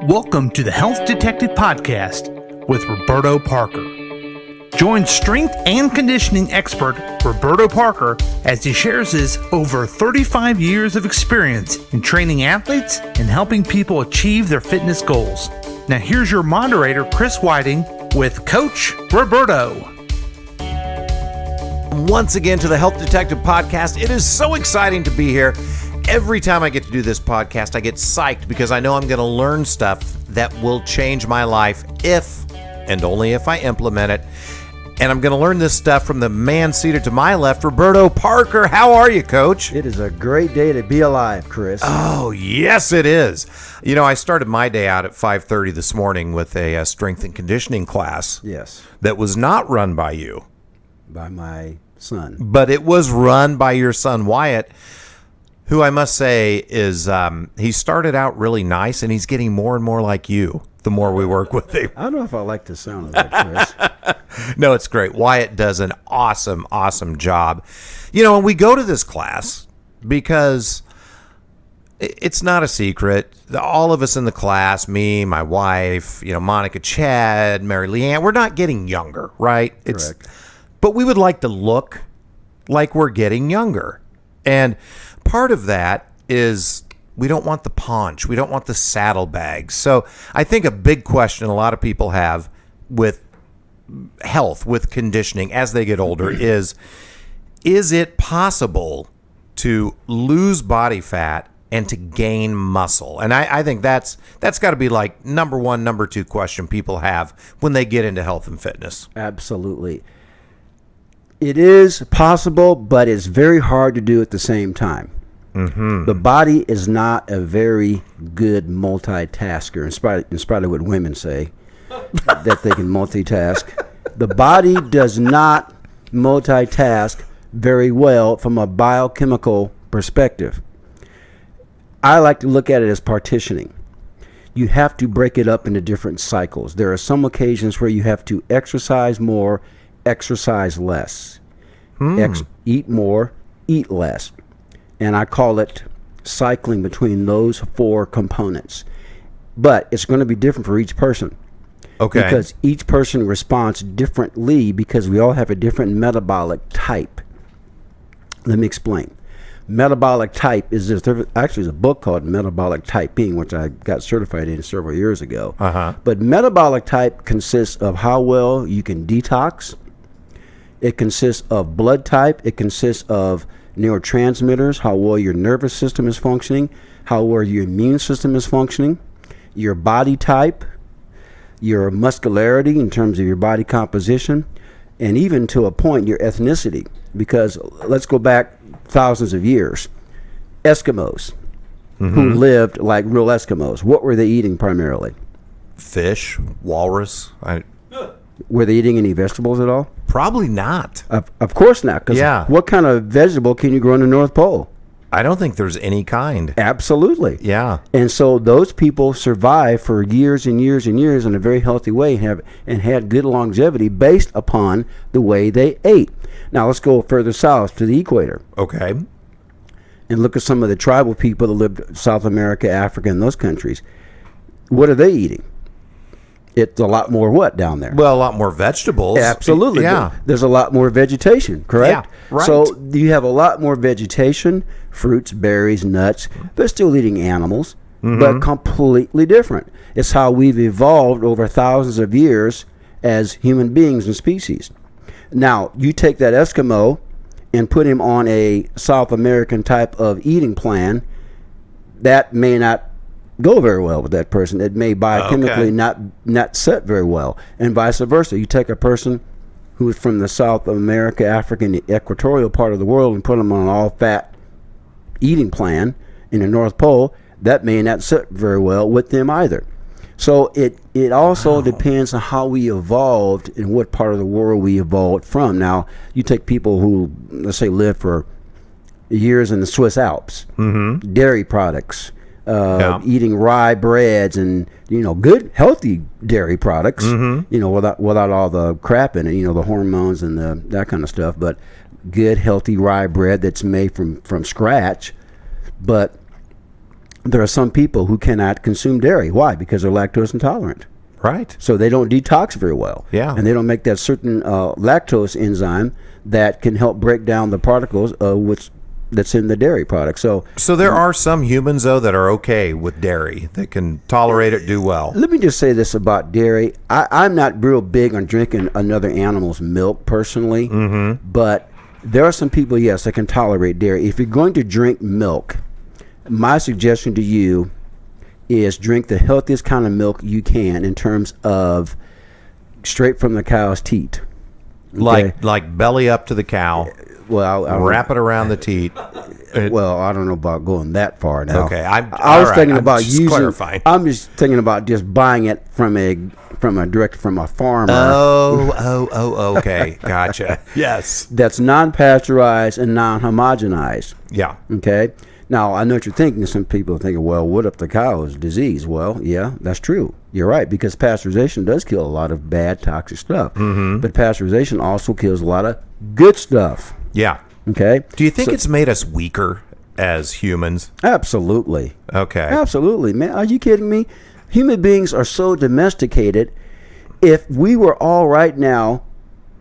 Welcome to the Health Detective Podcast with Roberto Parker. Join strength and conditioning expert Roberto Parker as he shares his over 35 years of experience in training athletes and helping people achieve their fitness goals. Now here's your moderator, Chris Whiting, with Coach Roberto. Once again to the Health Detective Podcast. It is so exciting to be here. Every time I get to do this podcast, I get psyched because I know I'm going to learn stuff that will change my life if and only if I implement it. And I'm going to learn this stuff from the man seated to my left, Roberto Parker. How are you, Coach? It is a great day to be alive, Chris. Oh, yes, it is. You know, I started my day out at 5:30 this morning with a strength and conditioning class. Yes. That was not run by you. By my son. But it was run by your son, Wyatt, who I must say is, he started out really nice, and he's getting more and more like you the more we work with him. I don't know if I like the sound of that, Chris. No, it's great. Wyatt does an awesome, awesome job. You know, and we go to this class because it's not a secret. All of us in the class, me, my wife, you know, Monica, Chad, Mary Leanne, we're not getting younger, right? Correct. But we would like to look like we're getting younger. And part of that is we don't want the paunch. We don't want the saddlebags. So I think a big question a lot of people have with health, with conditioning as they get older is it possible to lose body fat and to gain muscle? And I think that's got to be like number one, number two question people have when they get into health and fitness. Absolutely. It is possible, but it's very hard to do at the same time. Mm-hmm. The body is not a very good multitasker, in spite of what women say, that they can multitask. The body does not multitask very well from a biochemical perspective. I like to look at it as partitioning. You have to break it up into different cycles. There are some occasions where you have to exercise more, exercise less. Eat more, eat less. And I call it cycling between those four components. But it's going to be different for each person. Okay. Because each person responds differently because we all have a different metabolic type. Let me explain. Metabolic type is this. There actually is a book called Metabolic Typing, which I got certified in several years ago. But metabolic type consists of how well you can detox. It consists of blood type. It consists of neurotransmitters, how well your nervous system is functioning, how well your immune system is functioning, your body type, your muscularity in terms of your body composition, and even to a point, your ethnicity. Because let's go back thousands of years. Eskimos who lived like real Eskimos, what were they eating primarily? Fish, walrus. Were they eating any vegetables at all? Probably not. Of course not. Because what kind of vegetable can you grow in the North Pole? I don't think there's any kind. Absolutely. Yeah. And so those people survived for years and years and years in a very healthy way and had good longevity based upon the way they ate. Now let's go further south to the equator. Okay. And look at some of the tribal people that lived in South America, Africa, and those countries. What are they eating? It's a lot more what down there? Well, a lot more vegetables. Absolutely. Yeah. There's a lot more vegetation, correct? Yeah, right. So you have a lot more vegetation, fruits, berries, nuts. They're still eating animals, but completely different. It's how we've evolved over thousands of years as human beings and species. Now, you take that Eskimo and put him on a South American type of eating plan, that may not go very well with that person. It may biochemically not set very well, and vice versa. You take a person who is from the South America, African, the equatorial part of the world, and put them on an all-fat eating plan in the North Pole, that may not sit very well with them either. So it also depends on how we evolved and what part of the world we evolved from. Now, you take people who, let's say, lived for years in the Swiss Alps, dairy products, eating rye breads and, you know, good, healthy dairy products, you know, without all the crap in it, you know, the hormones and that kind of stuff, but good, healthy rye bread that's made from scratch. But there are some people who cannot consume dairy. Why? Because they're lactose intolerant. Right. So they don't detox very well. Yeah. And they don't make that certain lactose enzyme that can help break down the particles that's in the dairy product. So there are some humans, though, that are okay with dairy, that can tolerate it, do well. let me just say this about dairy. I'm not real big on drinking another animal's milk personally, but there are some people, yes, that can tolerate dairy. If you're going to drink milk, my suggestion to you is drink the healthiest kind of milk you can in terms of straight from the cow's teat. Okay? Like belly up to the cow, Well, I wrap it around the teat. well, I don't know about going that far now. Okay, I was thinking about just using. clarifying. I'm just thinking about just buying it from a farmer. Okay, gotcha. Yes. That's non-pasteurized and non-homogenized. Yeah. Okay. Now I know what you're thinking. Some people are thinking, well, what if the cow is diseased? Well, yeah, that's true. You're right, because pasteurization does kill a lot of bad toxic stuff. But pasteurization also kills a lot of good stuff. Yeah. Okay. Do you think it's made us weaker as humans? Absolutely. Okay. Absolutely, man. Are you kidding me? Human beings are so domesticated. If we were all right now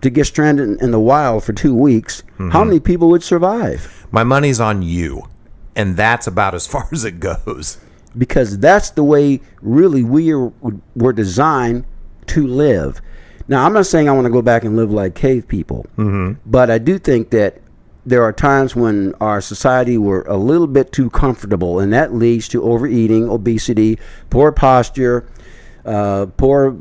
to get stranded in the wild for 2 weeks, how many people would survive? My money's on you, and that's about as far as it goes. Because that's the way really were designed to live. Now, I'm not saying I want to go back and live like cave people, but I do think that there are times when our society were a little bit too comfortable, and that leads to overeating, obesity, poor posture, poor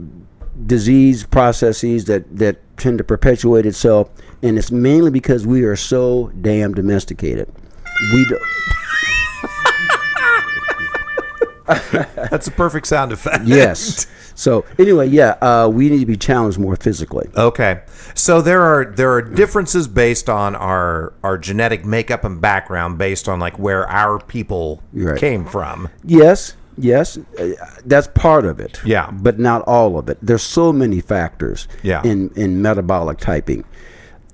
disease processes that tend to perpetuate itself, and it's mainly because we are so damn domesticated. We do. That's a perfect sound effect. Yes. So anyway, we need to be challenged more physically. Okay. So there are differences based on our genetic makeup and background, based on like where our people Right. came from. Yes, that's part of it. Yeah. But not all of it. There's so many factors Yeah. in metabolic typing.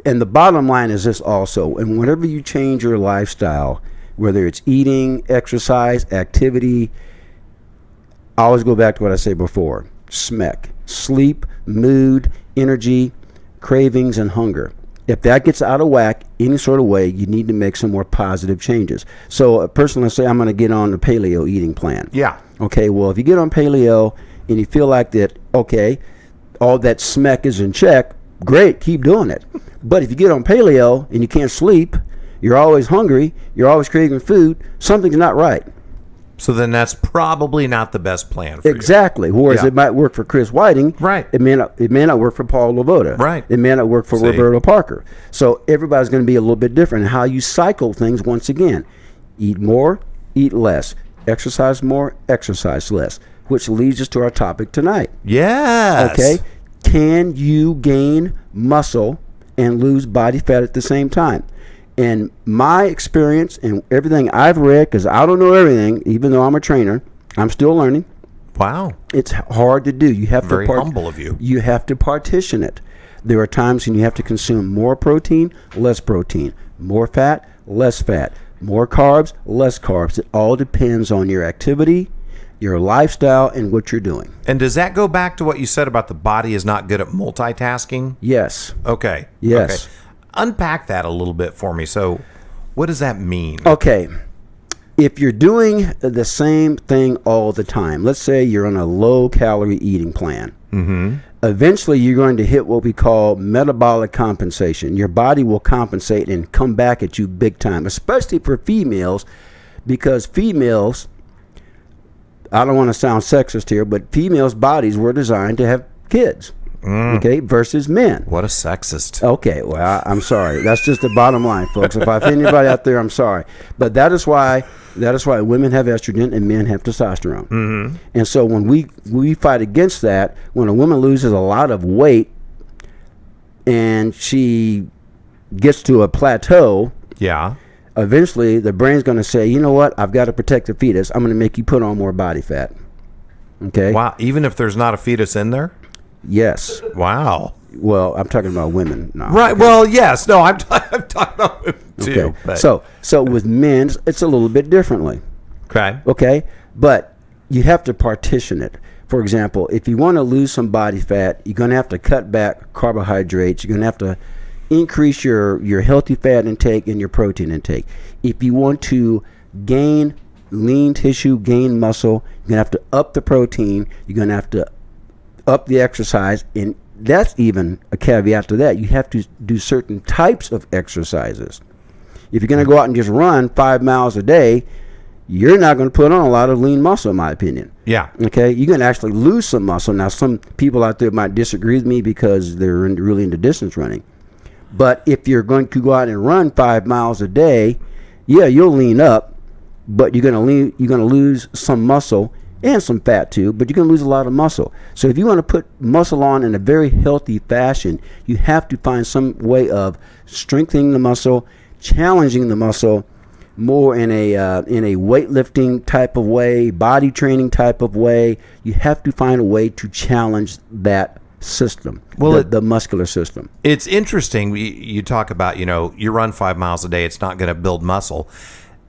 And the bottom line is this also, and whenever you change your lifestyle, whether it's eating, exercise, activity, I always go back to what I said before. SMEC. Sleep, mood, energy, cravings, and hunger. If that gets out of whack any sort of way, you need to make some more positive changes. So a person, let's say I'm going to get on the paleo eating plan. Yeah. Okay, well, if you get on paleo and you feel like that, okay, all that SMEC is in check, great, keep doing it. But if you get on paleo and you can't sleep, you're always hungry, you're always craving food, something's not right. So then that's probably not the best plan for Exactly. Whereas Yeah. it might work for Chris Whiting, Right. It may not work for Paul Lavoda, Right. It may not work for See? Roberto Parker. So everybody's going to be a little bit different in how you cycle things. Once again, eat more, eat less, exercise more, exercise less, which leads us to our topic tonight. you. Yes. Okay, can you gain muscle and lose body fat at the same time? In my experience and everything I've read, because I don't know everything, even though I'm a trainer, I'm still learning. Wow. It's hard to do. You have Very to humble of you. You have to partition it. There are times when you have to consume more protein, less protein, more fat, less fat, more carbs, less carbs. It all depends on your activity, your lifestyle, and what you're doing. And does that go back to what you said about the body is not good at multitasking? Yes. Okay. Yes. Okay. Unpack that a little bit for me. So what does that mean? Okay. If you're doing the same thing all the time, let's say you're on a low-calorie eating plan, eventually you're going to hit what we call metabolic compensation. Your body will compensate and come back at you big time, especially for females, because females, I don't want to sound sexist here, but females' bodies were designed to have kids, okay, versus men. What a sexist. Okay, well, I'm sorry. That's just the bottom line, folks. If I offend anybody out there, I'm sorry. But that is why women have estrogen and men have testosterone. And so when we fight against that, when a woman loses a lot of weight and she gets to a plateau, Yeah. eventually the brain's going to say, you know what, I've got to protect the fetus. I'm going to make you put on more body fat. Okay? Wow. Even if there's not a fetus in there? Yes. Wow. Well, I'm talking about women now. Right. Well, yes. No, I'm talking about women too. Okay. But, So with men, it's a little bit differently. Okay, but you have to partition it. For example, if you want to lose some body fat, you're going to have to cut back carbohydrates. You're going to have to increase your healthy fat intake and your protein intake. If you want to gain lean tissue, gain muscle, you're going to have to up the protein. You're going to have to up the exercise. And that's even a caveat to that. You have to do certain types of exercises. If you're going to go out and just run 5 miles a day, you're not going to put on a lot of lean muscle, in my opinion. Yeah. Okay, you're going to actually lose some muscle. Now, some people out there might disagree with me because they're really into distance running. But if you're going to go out and run 5 miles a day, yeah, you'll lean up, but you're going to lose some muscle and some fat too, but you're going to lose a lot of muscle. So if you want to put muscle on in a very healthy fashion, you have to find some way of strengthening the muscle, challenging the muscle more in a weightlifting type of way, body training type of way. You have to find a way to challenge that system, the muscular system. It's interesting. You talk about, you run 5 miles a day. It's not going to build muscle.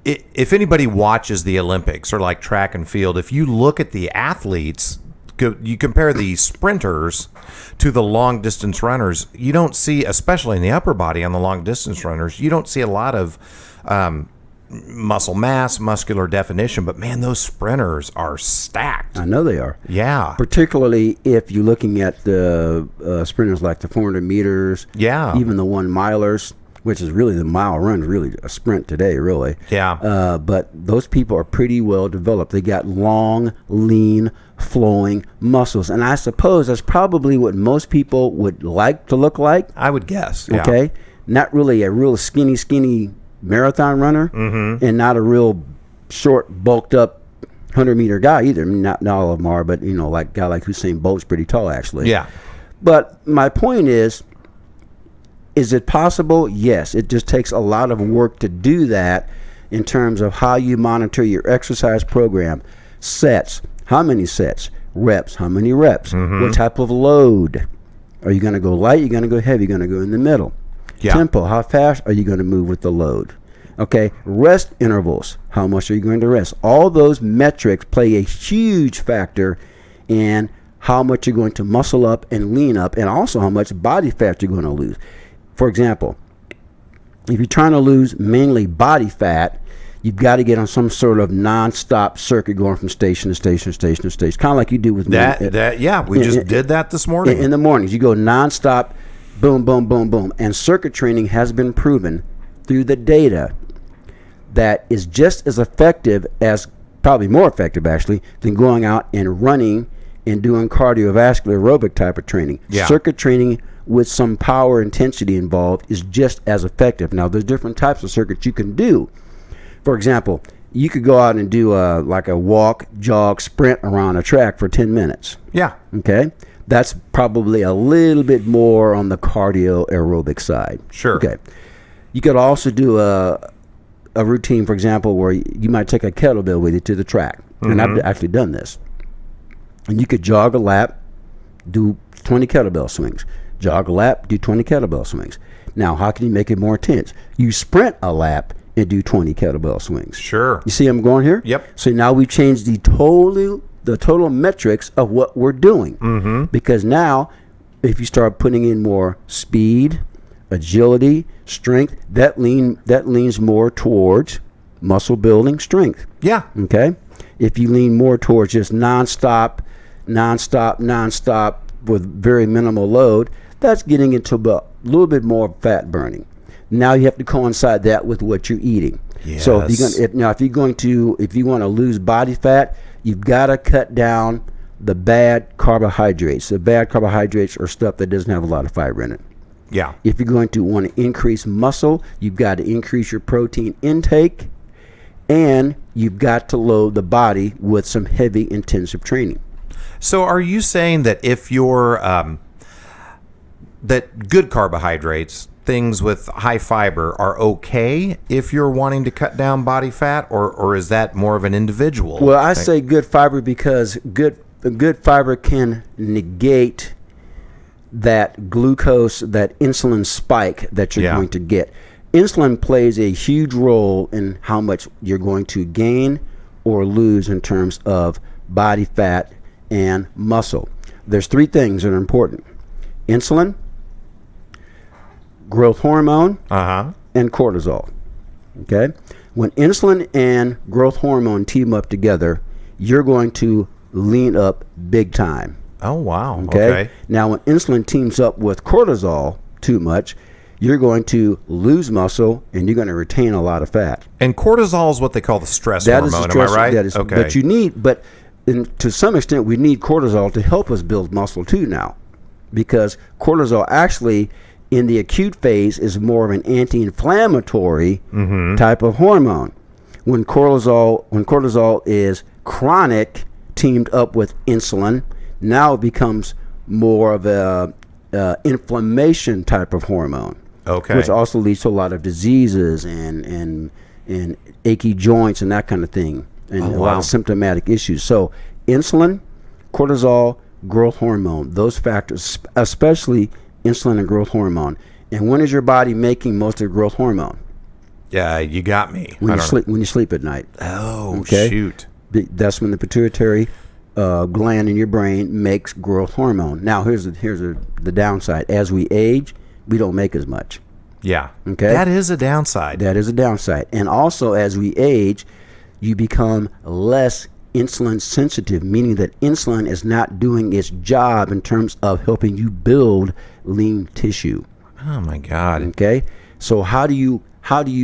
If anybody watches the Olympics or like track and field, if you look at the athletes, you compare the sprinters to the long distance runners, you don't see, especially in the upper body on the long distance runners, you don't see a lot of muscle mass, muscular definition, but man, those sprinters are stacked. I know they are. Yeah. Particularly if you're looking at the sprinters like the 400 meters, even the 1 milers, which is really the mile run, is really a sprint today, really. Yeah. But those people are pretty well developed. They got long, lean, flowing muscles. And I suppose that's probably what most people would like to look like. I would guess. Yeah. Okay. Not really a real skinny marathon runner, and not a real short, bulked up 100-meter guy either. I mean, not all of them are, but like a guy like Usain Bolt's pretty tall, actually. Yeah. But my point is it possible? Yes. It just takes a lot of work to do that in terms of how you monitor your exercise program. Sets. How many sets? Reps. How many reps? What type of load? Are you going to go light? You're going to go heavy? You're going to go in the middle? Yeah. Tempo. How fast are you going to move with the load? Okay. Rest intervals. How much are you going to rest? All those metrics play a huge factor in how much you're going to muscle up and lean up, and also how much body fat you're going to lose. For example, if you're trying to lose mainly body fat, you've got to get on some sort of non-stop circuit going from station to station to station to station, kind of like you do with we just did that this morning. In the mornings, you go non-stop, boom, boom, boom, boom. And circuit training has been proven through the data that is just as effective, as probably more effective actually, than going out and running and doing cardiovascular aerobic type of training. Yeah. Circuit training with some power intensity involved is just as effective. Now, there's different types of circuits you can do. For example, you could go out and do like a walk, jog, sprint around a track for 10 minutes. Yeah. Okay? That's probably a little bit more on the cardio aerobic side. Sure. Okay. You could also do a routine, for example, where you might take a kettlebell with you to the track. And I've actually done this. And you could jog a lap, do 20 kettlebell swings. Jog a lap, do 20 kettlebell swings. Now, how can you make it more intense? You sprint a lap and do 20 kettlebell swings. Sure. You see I'm going here? Yep. So now we've changed the total metrics of what we're doing. Because now, if you start putting in more speed, agility, strength, that leans more towards muscle building strength. Yeah. Okay? If you lean more towards just nonstop with very minimal load, that's getting into a little bit more fat burning. Now you have to coincide that with what you're eating. Yes. So if you want to lose body fat, you've got to cut down the bad carbohydrates. The bad carbohydrates are stuff that doesn't have a lot of fiber in it. Yeah. If you're going to want to increase muscle, you've got to increase your protein intake, and you've got to load the body with some heavy intensive training. So are you saying that if you're that good carbohydrates, things with high fiber, are okay if you're wanting to cut down body fat, or is that more of an individual Well, I thing? say good fiber because good fiber can negate that glucose, that insulin spike that you're going to get. Insulin plays a huge role in how much you're going to gain or lose in terms of body fat and muscle. There's three things that are important: insulin, growth hormone, and cortisol. Okay? When insulin and growth hormone team up together, you're going to lean up big time. Oh, wow. Okay? Now, when insulin teams up with cortisol too much, you're going to lose muscle and you're going to retain a lot of fat. And cortisol is what they call the stress hormone, am I right? That is, okay. But to some extent, we need cortisol to help us build muscle too now, because cortisol actually, in the acute phase, is more of an anti-inflammatory type of hormone. When cortisol is chronic, teamed up with insulin, now it becomes more of a inflammation type of hormone. Okay. Which also leads to a lot of diseases and achy joints and that kind of thing, and a lot of symptomatic issues. So insulin, cortisol, growth hormone, those factors, especially insulin and growth hormone. And when is your body making most of the growth hormone? Yeah, you got me. When you sleep at night. Oh, okay. Shoot. That's when the pituitary gland in your brain makes growth hormone. Now, here's the downside. As we age, we don't make as much. Yeah. Okay. That is a downside. That is a downside. And also, as we age, you become less insulin sensitive, meaning that insulin is not doing its job in terms of helping you build lean tissue. Oh my God. Okay. So how do you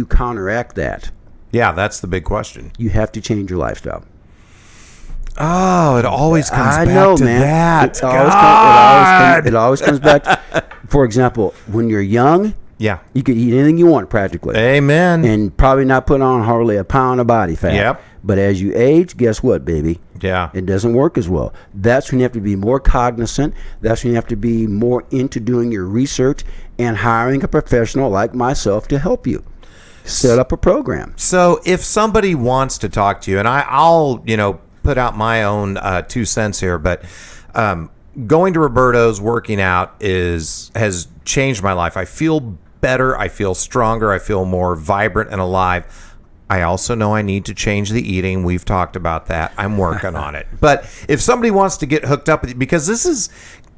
counteract that? Yeah, that's the big question. You have to change your lifestyle. Oh, it always comes back to man. that. It always comes back to, for example, when you're young, you could eat anything you want practically. Amen. And probably not put on hardly a pound of body fat. Yep. But as you age, guess what, baby? Yeah. It doesn't work as well. That's when you have to be more cognizant. That's when you have to be more into doing your research and hiring a professional like myself to help you set up a program. So if somebody wants to talk to you, and I'll put out my own 2 cents here, but going to Roberto's, working out has changed my life. I feel better. I feel stronger. I feel more vibrant and alive. I also know I need to change the eating. We've talked about that. I'm working on it. But if somebody wants to get hooked up with you, because this is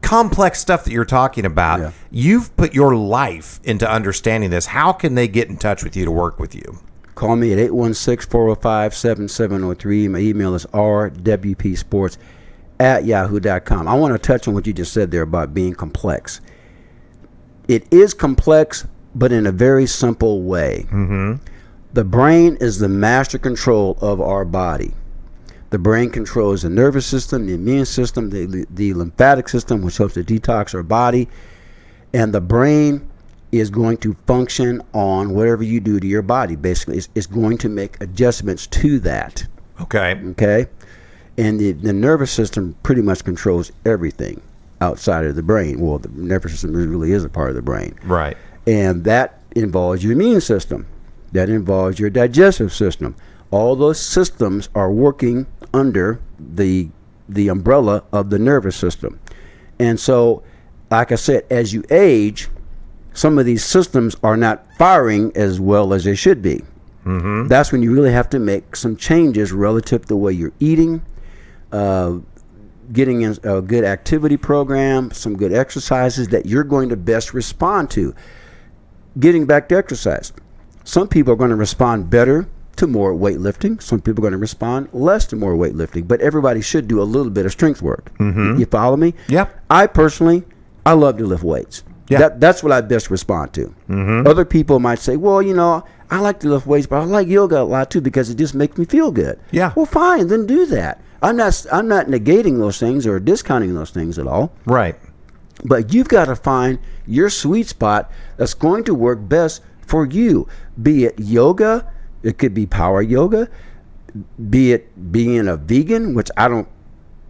complex stuff that you're talking about, you've put your life into understanding this. How can they get in touch with you to work with you? Call me at 816-405-7703. My email is rwpsports@yahoo.com. I want to touch on what you just said there about being complex. It is complex, but in a very simple way. Mm-hmm. The brain is the master control of our body. The brain controls the nervous system, the immune system, the lymphatic system, which helps to detox our body. And the brain is going to function on whatever you do to your body. Basically, it's going to make adjustments to that. Okay. And the nervous system pretty much controls everything outside of the brain. Well, the nervous system really is a part of the brain. Right. And that involves your immune system. That involves your digestive system. All those systems are working under the umbrella of the nervous system. And so, like I said, as you age, some of these systems are not firing as well as they should be. Mm-hmm. That's when you really have to make some changes relative to the way you're eating, getting in a good activity program, some good exercises that you're going to best respond to. Getting back to exercise. Some people are going to respond better to more weightlifting. Some people are going to respond less to more weightlifting. But everybody should do a little bit of strength work. Mm-hmm. You follow me? Yep. I love to lift weights. Yeah. That's what I best respond to. Mm-hmm. Other people might say, well, I like to lift weights, but I like yoga a lot too because it just makes me feel good. Yeah. Well, fine, then do that. I'm not negating those things or discounting those things at all. Right. But you've got to find your sweet spot that's going to work best for you. Be it yoga, it could be power yoga, be it being a vegan, which I don't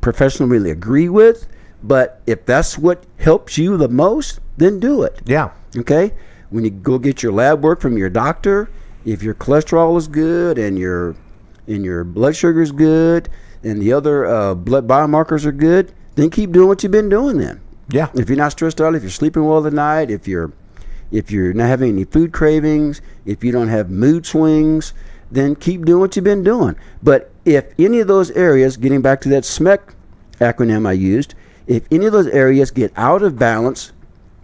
professionally really agree with, but if that's what helps you the most, then do it. Yeah. Okay? When you go get your lab work from your doctor, if your cholesterol is good and your blood sugar is good and the other blood biomarkers are good, then keep doing what you've been doing then. Yeah. If you're not stressed out, if you're sleeping well at night, if you're not having any food cravings, if you don't have mood swings, then keep doing what you've been doing. But if any of those areas, getting back to that SMEC acronym I used, if any of those areas get out of balance,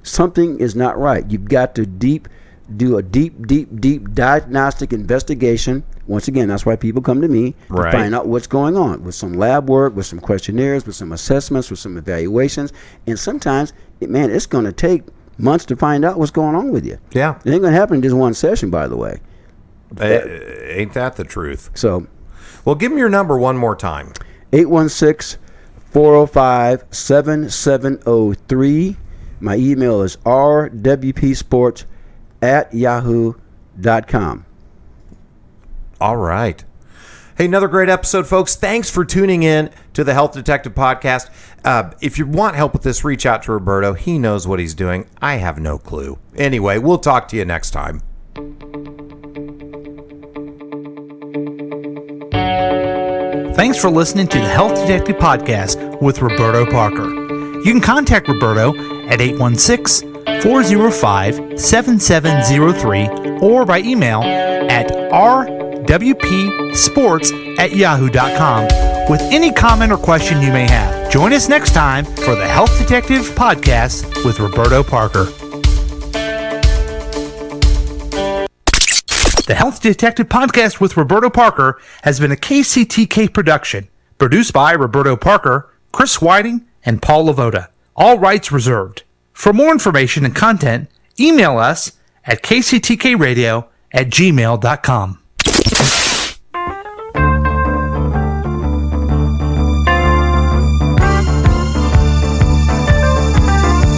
something is not right. You've got to do a deep diagnostic investigation. Once again, that's why people come to me to Right. find out what's going on, with some lab work, with some questionnaires, with some assessments, with some evaluations. And sometimes, it's going to take months to find out what's going on with you. Yeah. It ain't going to happen in just one session, by the way. Ain't that the truth? So, Well, give me your number one more time. 816-405-7703. My email is rwpsports@yahoo.com. All right. Hey, another great episode, folks. Thanks for tuning in to the Health Detective Podcast. If you want help with this, reach out to Roberto. He knows what he's doing. I have no clue. Anyway, we'll talk to you next time. Thanks for listening to the Health Detective Podcast with Roberto Parker. You can contact Roberto at 816-405-7703 or by email at rwpsports@yahoo.com with any comment or question you may have. Join us next time for the Health Detective Podcast with Roberto Parker. The Health Detective Podcast with Roberto Parker has been a KCTK production, produced by Roberto Parker, Chris Whiting, and Paul Lavoda. All rights reserved. For more information and content, email us at kctkradio@gmail.com.